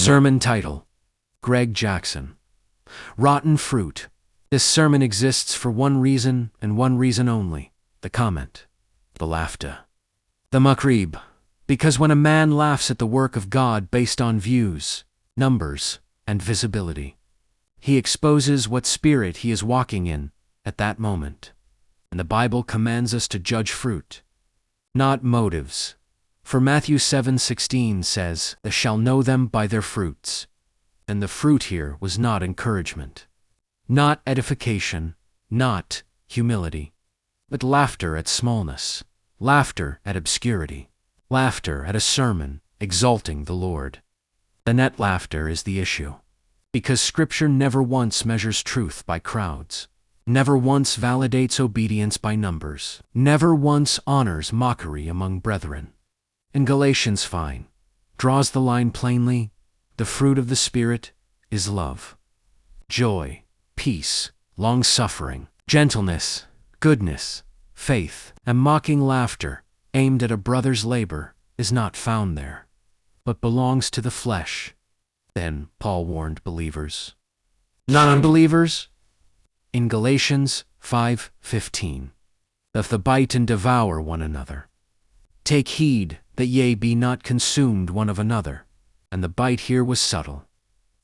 Sermon title: Gregg Jackson. Rotten Fruit. This sermon exists for one reason and one reason only: the comment, the laughter. The Makrib. Because when a man laughs at the work of God based on views, numbers, and visibility, he exposes what spirit he is walking in at that moment. And the Bible commands us to judge fruit, not motives. For Matthew 7:16 says, "They shall know them by their fruits." And the fruit here was not encouragement, not edification, not humility, but laughter at smallness, laughter at obscurity, laughter at a sermon exalting the Lord. The net laughter is the issue, because Scripture never once measures truth by crowds, never once validates obedience by numbers, never once honors mockery among brethren. In Galatians 5, draws the line plainly: the fruit of the Spirit is love, joy, peace, long-suffering, gentleness, goodness, faith, and mocking laughter aimed at a brother's labor is not found there, but belongs to the flesh. Then Paul warned believers, not unbelievers, in Galatians 5:15, "Doth the bite and devour one another. Take heed that ye be not consumed one of another." And the bite here was subtle,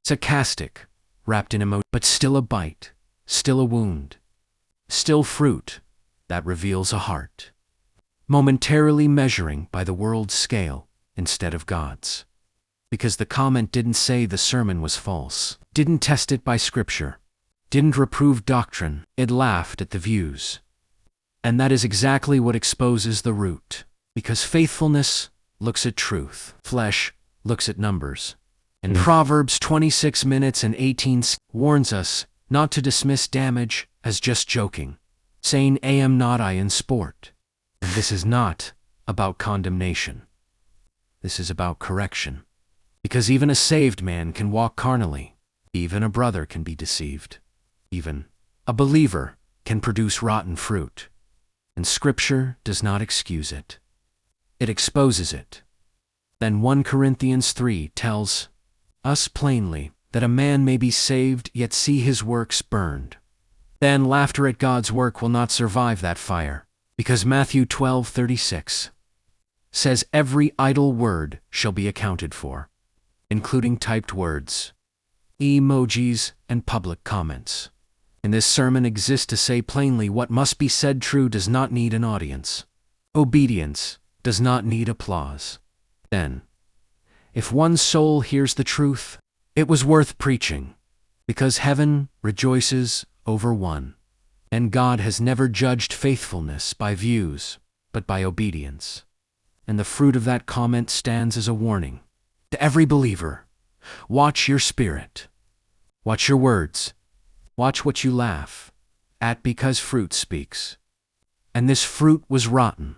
sarcastic, wrapped in emotion, but still a bite, still a wound, still fruit that reveals a heart, momentarily measuring by the world's scale instead of God's. Because the comment didn't say the sermon was false, didn't test it by Scripture, didn't reprove doctrine, it laughed at the views. And that is exactly what exposes the root. Because faithfulness looks at truth, flesh looks at numbers. And Proverbs 26:18 warns us not to dismiss damage as just joking, saying, "Am not I in sport?" And this is not about condemnation. This is about correction. Because even a saved man can walk carnally. Even a brother can be deceived. Even a believer can produce rotten fruit. And Scripture does not excuse it. It exposes it. Then 1 Corinthians 3 tells us plainly that a man may be saved yet see his works burned. Then laughter at God's work will not survive that fire, because Matthew 12:36 says every idle word shall be accounted for, including typed words, emojis, and public comments. And this sermon exists to say plainly what must be said true does not need an audience. Obedience does not need applause. Then, if one soul hears the truth, it was worth preaching, because heaven rejoices over one. And God has never judged faithfulness by views, but by obedience. And the fruit of that comment stands as a warning to every believer: watch your spirit, watch your words, watch what you laugh at, because fruit speaks. And this fruit was rotten.